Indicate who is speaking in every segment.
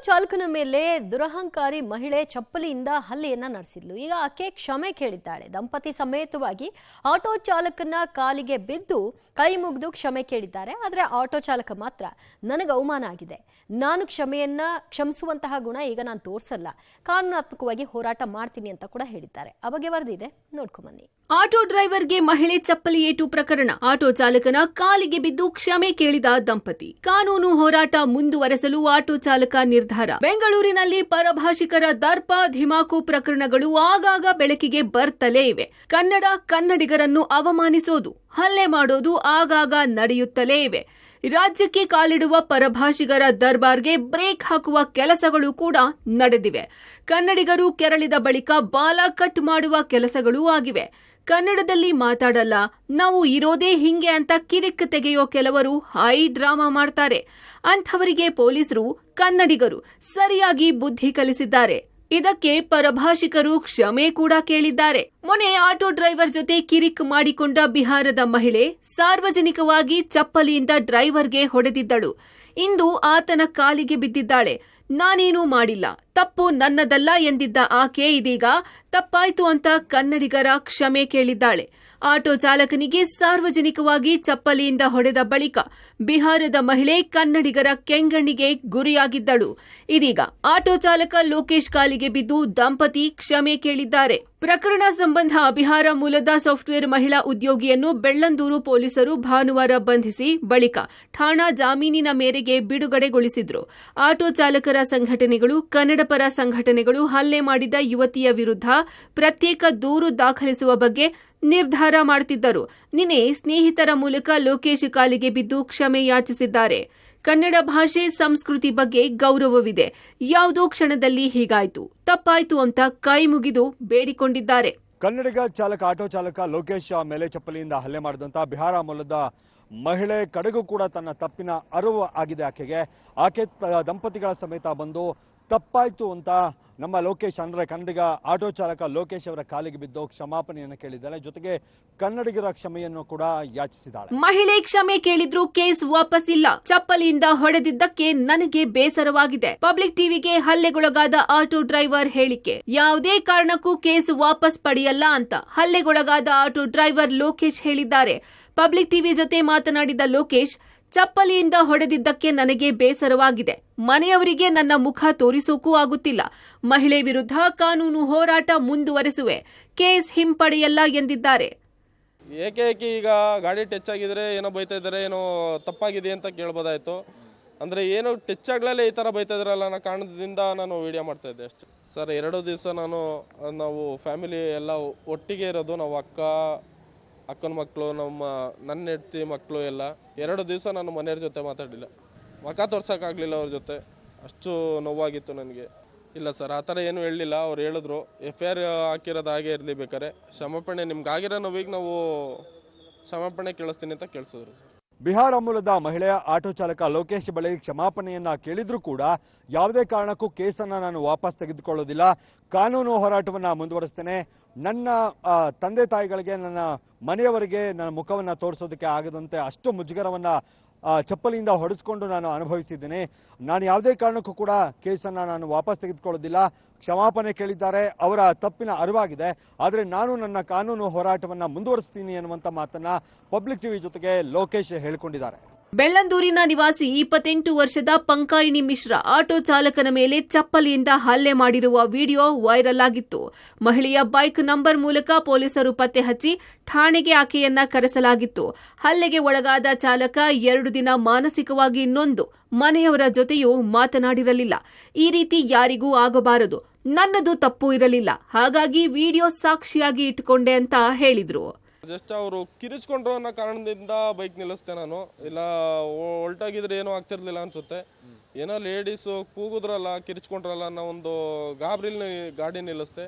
Speaker 1: ಚಾಲಕನ ಮೇಲೆ ದುರಹಂಕಾರಿ ಮಹಿಳೆ ಚಪ್ಪಲಿಯಿಂದ ಹಲ್ಲೆಯನ್ನ ನಡೆಸಿದ್ಲು. ಈಗ ಆಕೆ ಕ್ಷಮೆ ಕೇಳಿದ್ದಾಳೆ. ದಂಪತಿ ಸಮೇತವಾಗಿ ಆಟೋ ಚಾಲಕನ ಕಾಲಿಗೆ ಬಿದ್ದು ಕೈ ಮುಗಿದು ಕ್ಷಮೆ ಕೇಳಿದ್ದಾರೆ. ಆದರೆ ಆಟೋ ಚಾಲಕ ಮಾತ್ರ ನನಗೆ ಅವಮಾನ ಆಗಿದೆ, ನಾನು ಕ್ಷಮಿಸುವಂತಹ ಗುಣ ಈಗ ನಾನು ತೋರಿಸಲ್ಲ, ಕಾನೂನಾತ್ಮಕವಾಗಿ ಹೋರಾಟ ಮಾಡ್ತೀನಿ ಅಂತ ಕೂಡ ಹೇಳಿದ್ದಾರೆ. ಆ ಬಗ್ಗೆ ವರದಿದೆ, ನೋಡ್ಕೊಂಬನ್ನಿ.
Speaker 2: ಆಟೋ ಡ್ರೈವರ್ಗೆ ಮಹಿಳೆ ಚಪ್ಪಲಿ ಏಟು ಪ್ರಕರಣ. ಆಟೋ ಚಾಲಕನ ಕಾಲಿಗೆ ಬಿದ್ದು ಕ್ಷಮೆ ಕೇಳಿದ ದಂಪತಿ. ಕಾನೂನು ಹೋರಾಟ ಮುಂದುವರೆಸಲು ಆಟೋ ಚಾಲಕ ನಿರ್ಧಾರ. ಬೆಂಗಳೂರಿನಲ್ಲಿ ಪರಭಾಷಿಕರ ದರ್ಪ ಧಿಮಾಕು ಪ್ರಕರಣಗಳು ಆಗಾಗ ಬೆಳಕಿಗೆ ಬರ್ತಲೇ ಇವೆ. ಕನ್ನಡಿಗರನ್ನು ಅವಮಾನಿಸೋದು, ಹಲ್ಲೆ ಮಾಡೋದು ಆಗಾಗ ನಡೆಯುತ್ತಲೇ ಇವೆ. ರಾಜ್ಯಕ್ಕೆ ಕಾಲಿಡುವ ಪರಭಾಷಿಗರ ದರ್ಬಾರ್ಗೆ ಬ್ರೇಕ್ ಹಾಕುವ ಕೆಲಸಗಳು ಕೂಡ ನಡೆದಿವೆ. ಕನ್ನಡಿಗರು ಕೆರಳಿದ ಬಳಿಕ ಬಾಲ ಕಟ್ ಮಾಡುವ ಕೆಲಸಗಳೂ ಆಗಿವೆ. ಕನ್ನಡದಲ್ಲಿ ಮಾತಾಡಲ್ಲ, ನಾವು ಇರೋದೇ ಹಿಂಗೆ ಅಂತ ಕಿರಿಕ್ ತೆಗೆಯೋ ಕೆಲವರು ಹೈ ಡ್ರಾಮಾ ಮಾಡ್ತಾರೆ. ಅಂಥವರಿಗೆ ಪೊಲೀಸರು ಕನ್ನಡಿಗರು ಸರಿಯಾಗಿ ಬುದ್ಧಿ ಕಲಿಸಿದ್ದಾರೆ. ಇದಕ್ಕೆ ಪರಭಾಷಿಕರು ಕ್ಷಮೆ ಕೂಡ ಕೇಳಿದ್ದಾರೆ. ಮೊನ್ನೆ ಆಟೋ ಡ್ರೈವರ್ ಜೊತೆ ಕಿರಿಕ್ ಮಾಡಿಕೊಂಡ ಬಿಹಾರದ ಮಹಿಳೆ ಸಾರ್ವಜನಿಕವಾಗಿ ಚಪ್ಪಲಿಯಿಂದ ಡ್ರೈವರ್ಗೆ ಹೊಡೆದಿದ್ದಳು. ಇಂದು ಆತನ ಕಾಲಿಗೆ ಬಿದ್ದಿದ್ದಾಳೆ. ನಾನೇನೂ ಮಾಡಿಲ್ಲ, ತಪ್ಪು ನನ್ನದಲ್ಲ ಎಂದಿದ್ದ ಆಕೆ ಇದೀಗ ತಪ್ಪಾಯ್ತು ಅಂತ ಕನ್ನಡಿಗರ ಕ್ಷಮೆ ಕೇಳಿದ್ದಾಳೆ. ಆಟೋ ಚಾಲಕನಿಗೆ ಸಾರ್ವಜನಿಕವಾಗಿ ಚಪ್ಪಲಿಯಿಂದ ಹೊಡೆದ ಬಳಿಕ ಬಿಹಾರದ ಮಹಿಳೆ ಕನ್ನಡಿಗರ ಕೆಂಗಣ್ಣಿಗೆ ಗುರಿಯಾಗಿದ್ದಳು. ಇದೀಗ ಆಟೋ ಚಾಲಕ ಲೋಕೇಶ್ ಕಾಲಿಗೆ ಬಿದ್ದು ದಂಪತಿ ಕ್ಷಮೆ ಕೇಳಿದ್ದಾರೆ. ಪ್ರಕರಣ ಸಂಬಂಧ ಬಿಹಾರ ಮೂಲದ ಸಾಫ್ಟ್ವೇರ್ ಮಹಿಳಾ ಉದ್ಯೋಗಿಯನ್ನು ಬೆಳ್ಳಂದೂರು ಪೊಲೀಸರು ಭಾನುವಾರ ಬಂಧಿಸಿ ಬಳಿಕ ಠಾಣಾ ಜಾಮೀನಿನ ಮೇರೆಗೆ ಬಿಡುಗಡೆಗೊಳಿಸಿದ್ರು. ಆಟೋ ಚಾಲಕರ ಸಂಘಟನೆಗಳು, ಕನ್ನಡಪರ ಸಂಘಟನೆಗಳು ಹಲ್ಲೆ ಮಾಡಿದ ಯುವತಿಯ ವಿರುದ್ಧ ಪ್ರತ್ಯೇಕ ದೂರು ದಾಖಲಿಸುವ ಬಗ್ಗೆ ನಿರ್ಧಾರ ಮಾಡುತ್ತಿದ್ದರು. ನಿನ್ನೆ ಸ್ನೇಹಿತರ ಮೂಲಕ ಲೋಕೇಶ್ ಕಾಲಿಗೆ ಬಿದ್ದು ಕ್ಷಮೆ ಯಾಚಿಸಿದ್ದಾರೆ. ಕನ್ನಡ ಭಾಷೆ ಸಂಸ್ಕೃತಿ ಬಗ್ಗೆ ಗೌರವವಿದೆ, ಯಾವುದೋ ಕ್ಷಣದಲ್ಲಿ ಹೀಗಾಯ್ತು, ತಪ್ಪಾಯ್ತು ಅಂತ ಕೈ ಮುಗಿದು ಬೇಡಿಕೊಂಡಿದ್ದಾರೆ.
Speaker 3: ಕನ್ನಡಿಗ ಆಟೋ ಚಾಲಕ ಲೋಕೇಶ್ ಮೇಲೆ ಚಪ್ಪಲಿಯಿಂದ ಹಲ್ಲೆ ಮಾಡಿದಂತ ಬಿಹಾರ ಮೂಲದ ಮಹಿಳೆ ಕಡೆಗೂ ಕೂಡ ತನ್ನ ತಪ್ಪಿನ ಅರಿವು ಆಗಿದೆ ಆಕೆ ದಂಪತಿಗಳ ಸಮೇತ ಬಂದು ತಪ್ಪಾಯ್ತು ಅಂತ ನಮ್ಮ ಲೋಕೇಶ್ ಅಂದ್ರೆ ಕನ್ನಡಿಗ ಆಟೋ ಚಾಲಕ ಲೋಕೇಶ್ ಅವರ ಕಾಲಿಗೆ ಬಿದ್ದು ಕ್ಷಮಾಪಣೆಯನ್ನು ಕೇಳಿದ್ದಾರೆ. ಜೊತೆಗೆ ಕನ್ನಡಿಗರ ಕ್ಷಮೆಯನ್ನು ಕೂಡ ಯಾಚಿಸಿದ್ದಾಳೆ.
Speaker 2: ಮಹಿಳೆ ಕ್ಷಮೆ ಕೇಳಿದ್ರು ಕೇಸ್ ವಾಪಸ್ ಇಲ್ಲ. ಚಪ್ಪಲಿಯಿಂದ ಹೊಡೆದಿದ್ದಕ್ಕೆ ನನಗೆ ಬೇಸರವಾಗಿದೆ. ಪಬ್ಲಿಕ್ ಟಿವಿಗೆ ಹಲ್ಲೆಗೊಳಗಾದ ಆಟೋ ಡ್ರೈವರ್ ಹೇಳಿಕೆ, ಯಾವುದೇ ಕಾರಣಕ್ಕೂ ಕೇಸ್ ವಾಪಸ್ ಪಡೆಯಲ್ಲ ಅಂತ ಹಲ್ಲೆಗೊಳಗಾದ ಆಟೋ ಡ್ರೈವರ್ ಲೋಕೇಶ್ ಹೇಳಿದ್ದಾರೆ. ಪಬ್ಲಿಕ್ ಟಿವಿ ಜೊತೆ ಮಾತನಾಡಿದ ಲೋಕೇಶ್, ಚಪ್ಪಲಿಯಿಂದ ಹೊಡೆದಿದ್ದಕ್ಕೆ ನನಗೆ ಬೇಸರವಾಗಿದೆ. ಮನೆಯವರಿಗೆ ನನ್ನ ಮುಖ ತೋರಿಸೋಕೂ ಆಗುತ್ತಿಲ್ಲ. ಮಹಿಳೆ ವಿರುದ್ಧ ಕಾನೂನು ಹೋರಾಟ ಮುಂದುವರೆಸುವೆ, ಕೇಸ್ ಹಿಂಪಡೆಯಲ್ಲ ಎಂದಿದ್ದಾರೆ.
Speaker 4: ಏಕೇಕಿ ಈಗ ಗಾಡಿ ಟಚ್ ಆಗಿದ್ರೆ ಏನೋ ಬೈತಾ ಇದ್ದಾರೆ, ಏನೋ ತಪ್ಪಾಗಿದೆ ಅಂತ ಕೇಳ್ಬೋದಾಯ್ತು. ಅಂದರೆ ಏನೋ ಟಚ್ ಆಗ್ಲೇ ಈ ಥರ ಬೈತಾ ಇದ್ರಲ್ಲ ಅನ್ನೋ ಕಾರಣದಿಂದ ನಾನು ವಿಡಿಯೋ ಮಾಡ್ತಾ ಇದ್ದೆ ಅಷ್ಟೇ ಸರ್. 2 ದಿವಸ ನಾವು ಫ್ಯಾಮಿಲಿ ಎಲ್ಲ ಒಟ್ಟಿಗೆ ಇರೋದು. ನಾವು ಅಕ್ಕನ ಮಕ್ಕಳು, ನನ್ನ ಹೆಂಡತಿ ಮಕ್ಕಳು ಎಲ್ಲ 2 ದಿವಸ ನಾನು ಮನೆಯವ್ರ ಜೊತೆ ಮಾತಾಡಲಿಲ್ಲ, ಮುಖ ತೋರ್ಸೋಕ್ಕಾಗಲಿಲ್ಲ ಅವ್ರ ಜೊತೆ. ಅಷ್ಟು ನೋವಾಗಿತ್ತು ನನಗೆ. ಇಲ್ಲ ಸರ್, ಆ ಥರ ಏನೂ ಹೇಳಲಿಲ್ಲ. ಅವ್ರು ಹೇಳಿದ್ರು FIR ಹಾಕಿರೋದು ಹಾಗೆ ಇರಲಿ, ಬೇಕಾರೆ ಕ್ಷಮಾಪಣೆ ನಿಮ್ಗೆ ಆಗಿರೋ ನೋವಿಗೆ ನಾವು ಕ್ಷಮಾಪಣೆ ಕೇಳಿಸ್ತೀನಿ ಅಂತ ಕೇಳಿಸಿದ್ರು ಸರ್.
Speaker 3: ಬಿಹಾರ ಮೂಲದ ಮಹಿಳೆಯ ಆಟೋ ಚಾಲಕ ಲೋಕೇಶ್ ಬಳಿ ಕ್ಷಮಾಪಣೆಯನ್ನ ಕೇಳಿದ್ರೂ ಕೂಡ ಯಾವುದೇ ಕಾರಣಕ್ಕೂ ಕೇಸನ್ನ ನಾನು ವಾಪಸ್ ತೆಗೆದುಕೊಳ್ಳೋದಿಲ್ಲ, ಕಾನೂನು ಹೋರಾಟವನ್ನ ಮುಂದುವರಿಸ್ತೇನೆ. ನನ್ನ ತಂದೆ ತಾಯಿಗಳಿಗೆ, ನನ್ನ ಮನೆಯವರಿಗೆ ನನ್ನ ಮುಖವನ್ನ ತೋರಿಸೋದಕ್ಕೆ ಆಗದಂತೆ ಅಷ್ಟು ಮುಜುಗರವನ್ನ ಚಪ್ಪಲಿಯಿಂದ ಹೊಡೆಸ್ಕೊಂಡು ನಾನು ಅನುಭವಿಸಿದ್ದೇನೆ. ನಾನು ಯಾವುದೇ ಕಾರಣಕ್ಕೂ ಕೂಡ ಕೇಸನ್ನ ನಾನು ವಾಪಸ್ ತೆಗೆದುಕೊಳ್ಳೋದಿಲ್ಲ. ಕ್ಷಮಾಪಣೆ ಕೇಳಿದ್ದಾರೆ, ಅವರ ತಪ್ಪಿನ ಅರಿವಾಗಿದೆ. ಆದರೆ ನಾನು ನನ್ನ ಕಾನೂನು ಹೋರಾಟವನ್ನ ಮುಂದುವರಿಸ್ತೀನಿ ಅನ್ನುವಂತ ಮಾತನ್ನ ಪಬ್ಲಿಕ್ ಟಿವಿ ಜೊತೆಗೆ ಲೋಕೇಶ್ ಹೇಳಿಕೊಂಡಿದ್ದಾರೆ.
Speaker 2: ಬೆಳ್ಳಂದೂರಿನ ನಿವಾಸಿ 28 ವರ್ಷದ ಪಂಕಾಯಿನಿ ಮಿಶ್ರಾ ಆಟೋ ಚಾಲಕನ ಮೇಲೆ ಚಪ್ಪಲಿಯಿಂದ ಹಲ್ಲೆ ಮಾಡಿರುವ ವಿಡಿಯೋ ವೈರಲ್ ಆಗಿತ್ತು. ಮಹಿಳೆಯ ಬೈಕ್ ನಂಬರ್ ಮೂಲಕ ಪೊಲೀಸರು ಪತ್ತೆ ಹಚ್ಚಿ ಠಾಣೆಗೆ ಆಕೆಯನ್ನ ಕರೆಸಲಾಗಿತ್ತು. ಹಲ್ಲೆಗೆ ಒಳಗಾದ ಚಾಲಕ 2 ದಿನ ಮಾನಸಿಕವಾಗಿ ನೊಂದು ಮನೆಯವರ ಜೊತೆಯೂ ಮಾತನಾಡಿರಲಿಲ್ಲ. ಈ ರೀತಿ ಯಾರಿಗೂ ಆಗಬಾರದು, ನನ್ನದು ತಪ್ಪು ಇರಲಿಲ್ಲ, ಹಾಗಾಗಿ ವಿಡಿಯೋ ಸಾಕ್ಷಿಯಾಗಿ ಇಟ್ಟುಕೊಂಡೆ ಅಂತ ಹೇಳಿದ್ರು.
Speaker 4: ಜಸ್ಟ್ ಅವರು ಕಿರಿಚ್ಕೊಂಡ್ರು ಅನ್ನೋ ಕಾರಣದಿಂದ ಬೈಕ್ ನಿಲ್ಲಿಸ್ತೆ ನಾನು. ಇಲ್ಲ ಹೊಲ್ಟಾಗಿದ್ರೆ ಏನೂ ಆಗ್ತಿರ್ಲಿಲ್ಲ ಅನ್ಸುತ್ತೆ. ಏನೋ ಲೇಡೀಸು ಕೂಗುದ್ರಲ್ಲ, ಕಿರಿಚ್ಕೊಂಡ್ರಲ್ಲ ಅನ್ನೋ ಒಂದು ಗಾಬರಿಲಿ ಗಾಡಿ ನಿಲ್ಲಿಸ್ತೆ.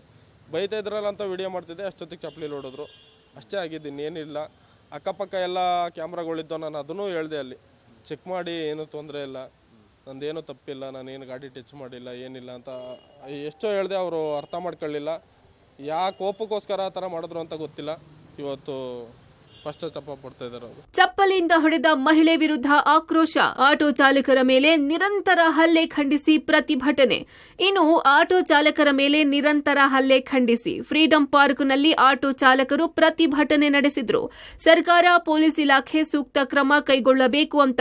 Speaker 4: ಬೈತಾ ಇದ್ರಲ್ಲ ಅಂತ ವಿಡಿಯೋ ಮಾಡ್ತಿದ್ದೆ, ಅಷ್ಟೊತ್ತಿಗೆ ಚಪ್ಪಲಿ ಹೊಡೆದ್ರು. ಅಷ್ಟೇ ಆಗಿದ್ದೀನಿ, ಏನಿಲ್ಲ. ಅಕ್ಕಪಕ್ಕ ಎಲ್ಲ ಕ್ಯಾಮ್ರಾಗಳಿದ್ದು, ನಾನು ಅದನ್ನೂ ಹೇಳಿದೆ, ಅಲ್ಲಿ ಚೆಕ್ ಮಾಡಿ ಏನೂ ತೊಂದರೆ ಇಲ್ಲ, ನಂದೇನೂ ತಪ್ಪಿಲ್ಲ, ನಾನೇನು ಗಾಡಿ ಟಚ್ ಮಾಡಿಲ್ಲ, ಏನಿಲ್ಲ ಅಂತ ಎಷ್ಟೋ ಹೇಳಿದೆ. ಅವರು ಅರ್ಥ ಮಾಡ್ಕೊಳ್ಳಿಲ್ಲ. ಯಾವ ಕೋಪಕ್ಕೋಸ್ಕರ ಆ ಥರ ಮಾಡಿದ್ರು ಅಂತ ಗೊತ್ತಿಲ್ಲ. ಇವತ್ತು ಪಶ್ಚಾತ್ತಾಪ ಪಡ್ತಾ ಇದ್ದಾರೆ ಅವರು.
Speaker 2: ಚಪ್ಪಲಿಯಿಂದ ಹೊಡೆದ ಮಹಿಳೆ ವಿರುದ್ಧ ಆಕ್ರೋಶ, ಆಟೋ ಚಾಲಕರ ಮೇಲೆ ನಿರಂತರ ಹಲ್ಲೆ ಖಂಡಿಸಿ ಪ್ರತಿಭಟನೆ. ಇನ್ನು ಆಟೋ ಚಾಲಕರ ಮೇಲೆ ನಿರಂತರ ಹಲ್ಲೆ ಖಂಡಿಸಿ ಫ್ರೀಡಂ ಪಾರ್ಕ್ನಲ್ಲಿ ಆಟೋ ಚಾಲಕರು ಪ್ರತಿಭಟನೆ ನಡೆಸಿದ್ರು. ಸರ್ಕಾರ, ಪೊಲೀಸ್ ಇಲಾಖೆ ಸೂಕ್ತ ಕ್ರಮ ಕೈಗೊಳ್ಳಬೇಕು ಅಂತ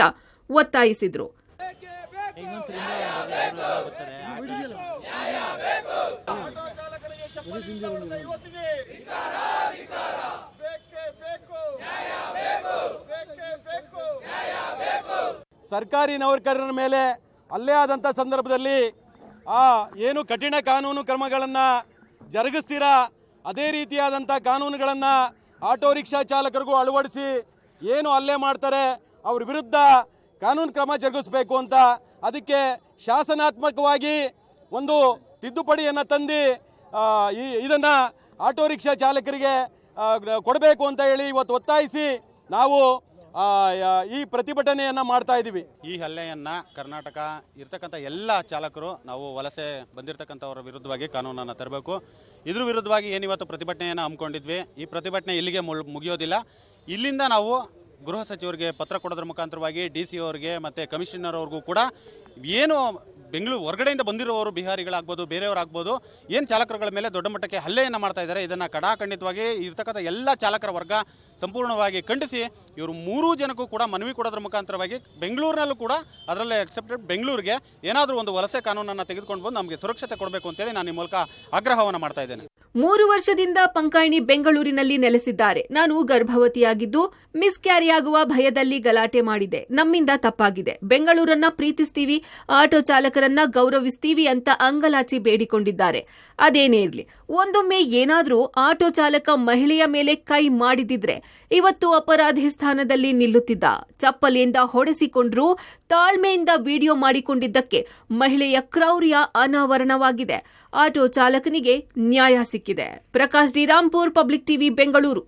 Speaker 2: ಒತ್ತಾಯಿಸಿದ್ರು.
Speaker 5: ಸರ್ಕಾರಿ ನೌಕರರ ಮೇಲೆ ಹಲ್ಲೆ ಆದಂಥ ಸಂದರ್ಭದಲ್ಲಿ ಏನು ಕಠಿಣ ಕಾನೂನು ಕ್ರಮಗಳನ್ನು ಜರುಗಿಸ್ತೀರಾ ಅದೇ ರೀತಿಯಾದಂಥ ಕಾನೂನುಗಳನ್ನು ಆಟೋ ರಿಕ್ಷಾ ಚಾಲಕರಿಗೂ ಅಳವಡಿಸಿ ಏನು ಹಲ್ಲೆ ಮಾಡ್ತಾರೆ ಅವ್ರ ವಿರುದ್ಧ ಕಾನೂನು ಕ್ರಮ ಜರುಗಿಸಬೇಕು ಅಂತ ಅದಕ್ಕೆ ಶಾಸನಾತ್ಮಕವಾಗಿ ಒಂದು ತಿದ್ದುಪಡಿಯನ್ನು ತಂದು ಇದನ್ನು ಆಟೋ ರಿಕ್ಷಾ ಚಾಲಕರಿಗೆ ಕೊಡಬೇಕು ಅಂತ ಹೇಳಿ ಇವತ್ತು ಒತ್ತಾಯಿಸಿ ನಾವು ಈ ಪ್ರತಿಭಟನೆಯನ್ನು ಮಾಡ್ತಾ ಇದ್ದೀವಿ.
Speaker 6: ಈ ಹಲ್ಲೆಯನ್ನು ಕರ್ನಾಟಕ ಇರ್ತಕ್ಕಂಥ ಎಲ್ಲ ಚಾಲಕರು ನಾವು ವಲಸೆ ಬಂದಿರತಕ್ಕಂಥವರ ವಿರುದ್ಧವಾಗಿ ಕಾನೂನನ್ನು ತರಬೇಕು. ಇದ್ರ ವಿರುದ್ಧವಾಗಿ ಏನಿವತ್ತು ಪ್ರತಿಭಟನೆಯನ್ನು ಹಮ್ಮಿಕೊಂಡಿದ್ವಿ, ಈ ಪ್ರತಿಭಟನೆ ಇಲ್ಲಿಗೆ ಮುಗಿಯೋದಿಲ್ಲ. ಇಲ್ಲಿಂದ ನಾವು ಗೃಹ ಸಚಿವರಿಗೆ ಪತ್ರ ಕೊಡೋದ್ರ ಮುಖಾಂತರವಾಗಿ DC ಅವರಿಗೆ ಮತ್ತು ಕಮಿಷನರ್ ಅವ್ರಿಗೂ ಕೂಡ ಏನು ಬೆಂಗಳೂರು ಹೊರಗಡೆಯಿಂದ ಬಂದಿರೋರು ಬಿಹಾರಿಗಳಾಗ್ಬೋದು, ಬೇರೆಯವರಾಗ್ಬೋದು, ಏನು ಚಾಲಕರುಗಳ ಮೇಲೆ ದೊಡ್ಡ ಮಟ್ಟಕ್ಕೆ ಹಲ್ಲೆಯನ್ನು ಮಾಡ್ತಾ ಇದ್ದಾರೆ, ಇದನ್ನು ಕಡಾಖಂಡಿತವಾಗಿ ಇರ್ತಕ್ಕಂಥ ಎಲ್ಲ ಚಾಲಕರ ವರ್ಗ ಸಂಪೂರ್ಣವಾಗಿ ಖಂಡಿಸಿ ಇವರು 3 ಜನಕ್ಕೂ ಕೂಡ ಮನವಿ ಕೊಡೋದ್ರ ಮುಖಾಂತರವಾಗಿ ಬೆಂಗಳೂರಿನಲ್ಲೂ ಕೂಡ ಅದರಲ್ಲೇ ಎಕ್ಸೆಪ್ಟೆಡ್ ಬೆಂಗಳೂರಿಗೆ ಏನಾದರೂ ಒಂದು ವಲಸೆ ಕಾನೂನನ್ನು ತೆಗೆದುಕೊಂಡು ಬಂದು ನಮಗೆ ಸುರಕ್ಷತೆ ಕೊಡಬೇಕು ಅಂತೇಳಿ ನಾನು ಈ ಮೂಲಕ ಆಗ್ರಹವನ್ನು ಮಾಡ್ತಾ ಇದ್ದೇನೆ.
Speaker 2: 3 ವರ್ಷದಿಂದ ಪಂಕಾಯಿನಿ ಬೆಂಗಳೂರಿನಲ್ಲಿ ನೆಲೆಸಿದ್ದಾರೆ. ನಾನು ಗರ್ಭವತಿಯಾಗಿದ್ದು ಮಿಸ್ಕ್ಯಾರಿ ಆಗುವ ಭಯದಲ್ಲಿ ಗಲಾಟೆ ಮಾಡಿದೆ. ನಮ್ಮಿಂದ ತಪ್ಪಾಗಿದೆ. ಬೆಂಗಳೂರನ್ನ ಪ್ರೀತಿಸ್ತೀವಿ, ಆಟೋ ಚಾಲಕರನ್ನ ಗೌರವಿಸ್ತೀವಿ ಅಂತ ಅಂಗಲಾಚಿ ಬೇಡಿಕೊಂಡಿದ್ದಾರೆ. ಅದೇನೇ ಇರಲಿ, ಒಂದೊಮ್ಮೆ ಏನಾದರೂ ಆಟೋ ಚಾಲಕ ಮಹಿಳೆಯ ಮೇಲೆ ಕೈ ಮಾಡಿದಿದ್ರೆ ಇವತ್ತು ಅಪರಾಧಿ ಸ್ಥಾನದಲ್ಲಿ ನಿಲ್ಲುತ್ತಿದ್ದ. ಚಪ್ಪಲಿಯಿಂದ ಹೊಡೆಸಿಕೊಂಡ್ರೂ ತಾಳ್ಮೆಯಿಂದ ವಿಡಿಯೋ ಮಾಡಿಕೊಂಡಿದ್ದಕ್ಕೆ ಮಹಿಳೆಯ ಕ್ರೌರ್ಯ ಅನಾವರಣವಾಗಿದೆ. ಆಟೋ ಚಾಲಕನಿಗೆ ನ್ಯಾಯ ಸಿಕ್ಕಿದೆ. Prakash D Rampur, public TV, Bengaluru.